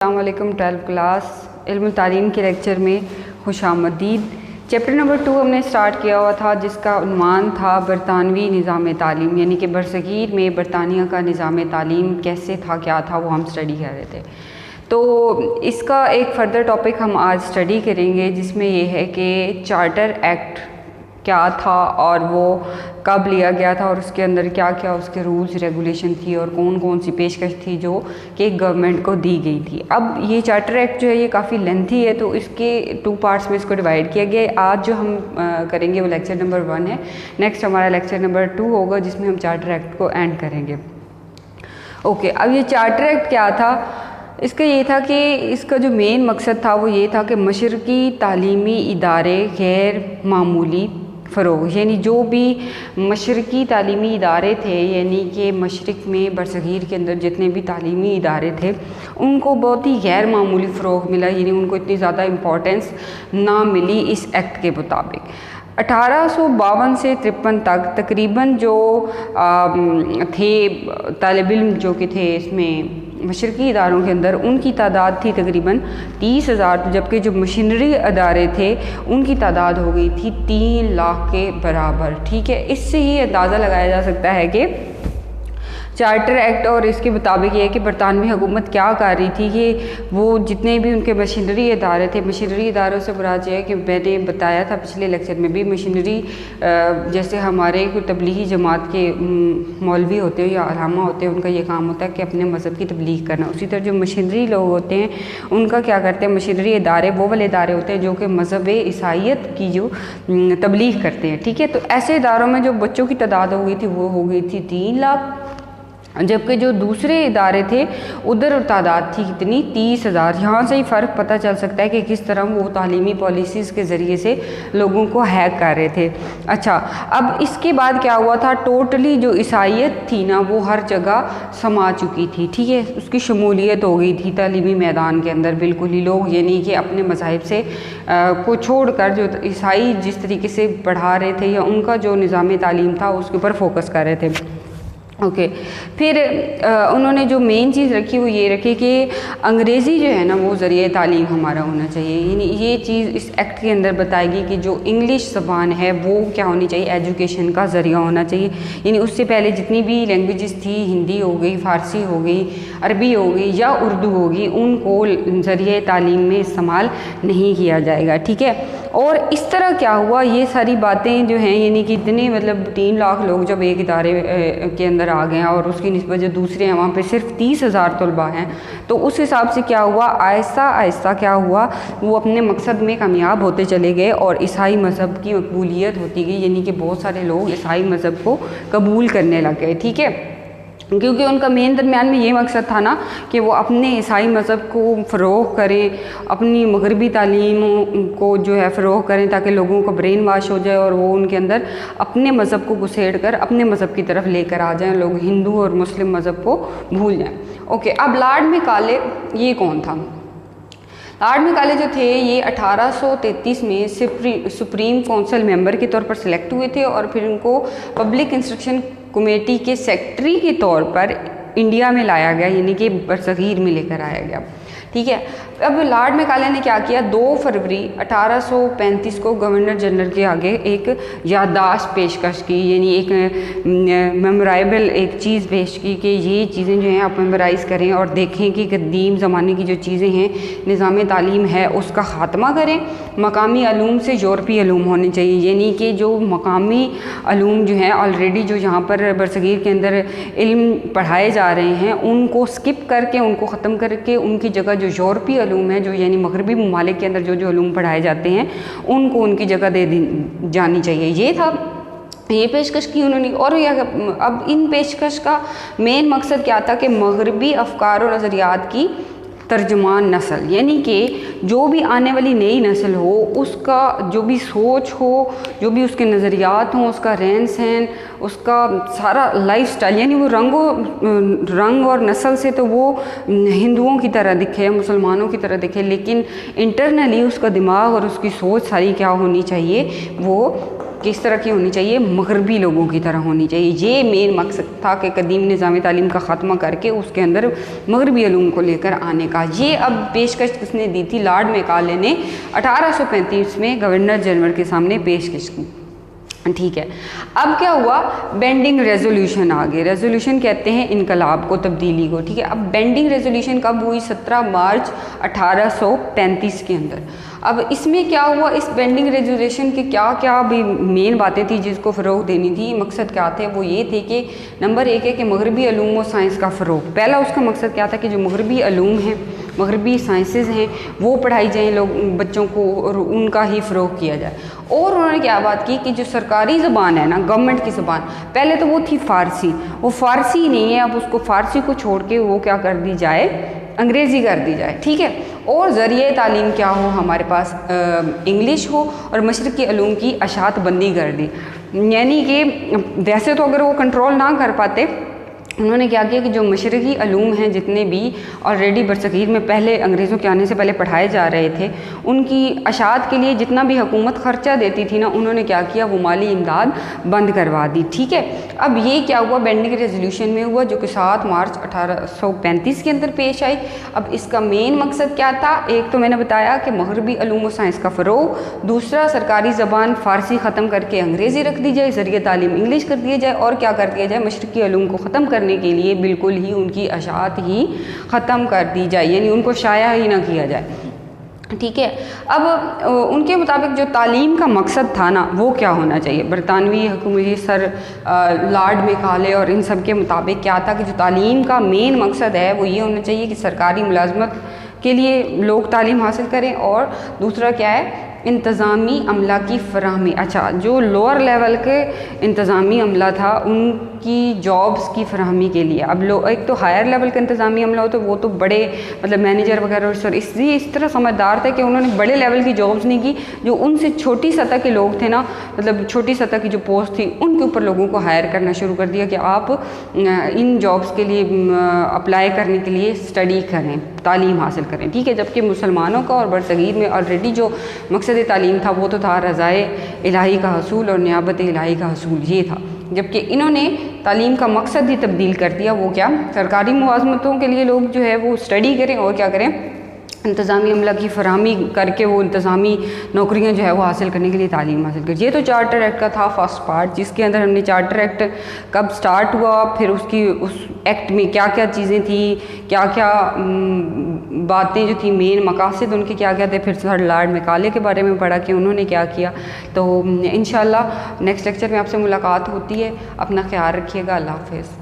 अस्सलामुअलैकुम 12th class इल्मुल तालीम के लेक्चर में खुशामदीद। चैप्टर नंबर 2 हमने स्टार्ट किया हुआ था जिसका उन्वान था बरतानवी निज़ाम तालीम, यानी कि बरसगीर में बरतानिया का निज़ाम तालीम कैसे था, क्या था, वो हम स्टडी कर रहे थे। तो इसका एक फ़र्दर टॉपिक हम आज स्टडी करेंगे जिसमें ये है कि चार्टर एक्ट क्या था और वो कब लिया गया था और उसके अंदर क्या क्या उसके रूल्स रेगुलेशन थी और कौन कौन सी पेशकश थी जो कि गवर्नमेंट को दी गई थी। अब ये चार्टर एक्ट जो है ये काफ़ी लेंथी है, तो इसके 2 पार्ट्स में इसको डिवाइड किया गया है। आज जो हम करेंगे वो लेक्चर नंबर 1 है, नेक्स्ट हमारा लेक्चर नंबर 2 होगा जिसमें हम चार्टर एक्ट को एंड करेंगे। ओके, अब ये चार्टर एक्ट क्या था? इसका ये था कि इसका जो मेन मकसद था वो ये था कि मशरकी तालीमी इदारे गैर मामूली फ़रोग़, यानी जो भी मशरकी तालीमी इदारे थे, यानी कि मशरक़ में बरसगीर के अंदर जितने भी तालीमी इदारे थे उनको बहुत ही गैर मामूली फ़रोग़ मिला, यानी उनको इतनी ज़्यादा इम्पोर्टेंस ना मिली इस एक्ट के मुताबिक। 1852 से 53 तक तकरीबन जो थे तालिब इल्म जो कि थे इसमें मशरकी इदारों के अंदर, उनकी तादाद थी तकरीबन 30,000, जबकि जो मशीनरी अदारे थे उनकी तादाद हो गई थी 3 लाख के बराबर। ठीक है, इससे ही अंदाज़ा लगाया जा सकता है कि चार्टर एक्ट और इसके मुताबिक ये है कि बरतानवी हुकूमत क्या कर रही थी कि वो जितने भी उनके मशीनरी इदारे थे, मशीनरी इदारों से मुराद है कि मैंने बताया था पिछले लेक्चर में भी, मशीनरी जैसे हमारे कोई तबलीगी जमात के मौलवी होते हैं या अलामा होते हैं, उनका ये काम होता है कि अपने मज़हब की तबलीग करना। उसी तरह जो मशीनरी लोग होते हैं उनका क्या करते हैं, मशीनरी इदारे वो वाले इदारे होते हैं जो कि मज़हब ईसाईयत की जो तबलीग करते हैं। ठीक है, तो ऐसे इदारों में जो बच्चों की तादाद हो गई थी वो हो गई थी 3 लाख, जबकि जो दूसरे इदारे थे उधर तादाद थी कितनी, 30,000। यहाँ से ही फ़र्क पता चल सकता है कि किस तरह वो तालीमी पॉलिसीज़ के ज़रिए से लोगों को हैक कर रहे थे। अच्छा, अब इसके बाद क्या हुआ था, टोटली जो ईसाईयत थी ना वो हर जगह समा चुकी थी। ठीक है, उसकी शमूलियत हो गई थी तालीमी मैदान के अंदर बिल्कुल ही। लोग यानी कि अपने मज़ाहिब से को छोड़ कर जो ईसाई जिस तरीके से पढ़ा रहे थे या उनका जो निज़ाम तालीम था उसके ऊपर फोकस कर रहे थे। ओके, फिर उन्होंने जो मेन चीज़ रखी वो ये रखी कि अंग्रेज़ी जो है ना वो ज़रिए तालीम हमारा होना चाहिए। यानी ये चीज़ इस एक्ट के अंदर बताएगी कि जो इंग्लिश ज़बान है वो क्या होनी चाहिए, एजुकेशन का ज़रिया होना चाहिए। यानी उससे पहले जितनी भी लैंग्वेजेस थी, हिंदी हो गई, फ़ारसी हो गई, अरबी हो गई या उर्दू होगी, उनको ज़रिए तालीम में इस्तेमाल नहीं किया जाएगा। ठीक है, और इस तरह क्या हुआ, ये सारी बातें जो हैं यानी कि इतने मतलब 3 लाख लोग जब एक इदारे के अंदर आ गए हैं और उसकी निस्बत जो दूसरे हैं वहाँ पे सिर्फ 30,000 तलबा हैं, तो उस हिसाब से क्या हुआ, आहिस्ता आहिस्ता क्या हुआ, वो अपने मकसद में कामयाब होते चले गए और ईसाई मज़हब की मकबूलियत होती गई, यानी कि बहुत सारे लोग ईसाई मज़हब को कबूल करने लग गए। ठीक है, क्योंकि उनका मेन दरमियान में ये मकसद था ना कि वो अपने ईसाई मज़हब को फ़रोग़ करें, अपनी मगरबी तालीम को जो है फ़रोग़ करें ताकि लोगों को ब्रेन वाश हो जाए और वो उनके अंदर अपने मज़हब को घुसेड़ कर अपने मज़हब की तरफ लेकर आ जाएं, लोग हिंदू और मुस्लिम मज़हब को भूल जाएं। ओके, अब लॉर्ड मैकाले ये कौन था? लॉर्ड मैकाले जो थे ये 1833 में सुप्रीम काउंसिल मेंबर के तौर पर सिलेक्ट हुए थे और फिर उनको पब्लिक इंस्ट्रक्शन कमेटी के सेक्रेटरी के तौर पर इंडिया में लाया गया, यानी कि बरसगीर में लेकर आया गया। ठीक है, अब लॉर्ड मैकाले ने क्या किया, 2 फरवरी 1835 को गवर्नर जनरल के आगे एक याददाश्त पेशकश की, यानी एक मेमोरेबल एक चीज़ पेश की कि ये चीज़ें जो हैं आप मेमोराइज़ करें और देखें कि कदीम ज़माने की जो चीज़ें हैं, निज़ाम तालीम है उसका ख़ात्मा करें। मकामी अलूम से यूरोपी अलूम होने चाहिए, यानी कि जो मकामी अलूम जो हैं ऑलरेडी जो यहाँ पर बरसगीर के अंदर इल्म पढ़ाए जा रहे हैं उनको स्किप करके, उनको ख़त्म करके उनकी जगह जो यूरोपी अलूम है, जो यानी मगरबी ममालिक के अंदर जो अलूम पढ़ाए जाते हैं उनको उनकी जगह दे जानी चाहिए। ये था, ये पेशकश की उन्होंने। और अब इन पेशकश का मेन मकसद क्या था कि मगरबी अफकार और नज़रियात की तर्जुमान नस्ल, यानी कि जो भी आने वाली नई नस्ल हो उसका जो भी सोच हो, जो भी उसके नज़रियात हों, उसका रहन सहन, उसका सारा लाइफस्टाइल, यानी वो रंग और नस्ल से तो वो हिंदुओं की तरह दिखे, मुसलमानों की तरह दिखे, लेकिन इंटरनली उसका दिमाग और उसकी सोच सारी क्या होनी चाहिए, वो किस तरह की होनी चाहिए, मगरबी लोगों की तरह होनी चाहिए। ये मेन मकसद था कि कदीम निज़ाम तालीम का ख़त्मा करके उसके अंदर मगरबी उलूम को लेकर आने का। ये अब पेशकश किसने दी थी, लॉर्ड मैकाले ने 1835 में गवर्नर जनरल के सामने पेशकश की। ठीक है, अब क्या हुआ, बेंडिंग रेजोल्यूशन आ गए। रेजोल्यूशन कहते हैं इनकलाब को, तब्दीली को। ठीक है, अब बेंडिंग रेजोल्यूशन कब हुई, 17 मार्च 1835 के अंदर। अब इसमें क्या हुआ, इस बेंडिंग रेजोल्यूशन के क्या क्या भी मेन बातें थी जिसको फ़रोग देनी थी, मकसद क्या थे, वो ये थे कि नंबर 1 है कि मगरबी अलूम व साइंस का फ़रोग। पहला उसका मकसद क्या था कि जो मगरबी अलूम हैं, मगरबी साइंसेज़ हैं, वो पढ़ाई जाएँ लोग बच्चों को और उनका ही फ़रोग किया जाए। और उन्होंने क्या बात की कि जो सरकारी ज़बान है ना, गवर्नमेंट की ज़बान, पहले तो वो थी फ़ारसी, वो फ़ारसी नहीं है, अब उसको फ़ारसी को छोड़ के वो क्या कर दी जाए, अंग्रेज़ी कर दी जाए। ठीक है, और ज़रिए तालीम क्या हो, हमारे पास इंग्लिश हो, और मशरक़ी अलूम की अशात बंदी कर दी। यानी कि वैसे तो अगर वो कंट्रोल ना कर पाते, उन्होंने क्या किया कि जो मशरक़ी अलूम हैं जितने भी ऑलरेडी बरसग़ीर में पहले अंग्रेज़ों के आने से पहले पढ़ाए जा रहे थे, उनकी अशात के लिए जितना भी हुकूमत ख़र्चा देती थी ना, उन्होंने क्या किया, वो माली इमदाद बंद करवा दी। ठीक है, अब ये क्या हुआ, बेंडिंग रेजोल्यूशन में हुआ, जो कि 7 मार्च 1835 के अंदर पेश आई। अब इसका मेन मकसद क्या था, एक तो मैंने बताया कि मगरबी अलूम व साइंस का फ़रोग, दूसरा सरकारी ज़बान फ़ारसी ख़त्म करके अंग्रेज़ी रख दी जाए, ज़रिए तालीम इंग्लिश कर दिया जाए, और क्या कर दिया जाए, मशरक़ी अलूम को ख़त्म करने के लिए बिल्कुल ही उनकी अशात ही ख़त्म कर दी जाए, यानी उनको शाया ही ना किया जाए। ठीक है, अब उनके मुताबिक जो तालीम का मकसद था ना, वो क्या होना चाहिए, बरतानवी हुकूमती सर लॉर्ड मैकाले और इन सब के मुताबिक क्या था कि जो तालीम का मेन मकसद है वो ये होना चाहिए कि सरकारी मुलाजमत के लिए लोग तालीम हासिल करें, और दूसरा क्या है, इंतज़ामी अमला की फ़राहमी। अच्छा, जो लोअर लेवल के इंतज़ामी अमला था उनकी जॉब्स की फ़राहमी के लिए, अब एक तो हायर लेवल का इंतज़ामी अमला हो तो वो तो बड़े मतलब मैनेजर वगैरह, सर इसलिए इस तरह समझदार थे कि उन्होंने बड़े लेवल की जॉब्स नहीं की, जो उनसे छोटी सतह के लोग थे ना, मतलब छोटी सतह की जो पोस्ट थी उनके ऊपर लोगों को हायर करना शुरू कर दिया कि आप इन जॉब्स के लिए अप्लाई करने के लिए स्टडी करें, तालीम हासिल करें। ठीक है, जबकि मुसलमानों का और बरसग़ीर में ऑलरेडी जो मकसद तालीम था वो तो था रज़ाए इलाही का हसूल और नियाबत इलाही का हसूल, ये था। जबकि इन्होंने तालीम का मकसद ही तब्दील कर दिया, वो क्या, सरकारी मुलाज़मतों के लिए लोग जो है वो स्टडी करें और क्या करें, इंतज़ामी अमला की फ़राहमी करके वो इंतज़ामी नौकरियां जो है वो हासिल करने के लिए तालीम हासिल कर। ये तो चार्टर एक्ट का था फर्स्ट पार्ट, जिसके अंदर हमने चार्टर एक्ट कब स्टार्ट हुआ, फिर उसकी उस एक्ट में क्या क्या चीज़ें थी, क्या क्या बातें जो थी, मेन मकासद उनके क्या क्या थे, फिर सर लॉर्ड मैकाले के बारे में पढ़ा कि उन्होंने क्या किया। तो इंशाअल्लाह नेक्स्ट लेक्चर में आपसे मुलाकात होती है। अपना ख्याल रखिएगा। अल्लाह हाफ़िज़।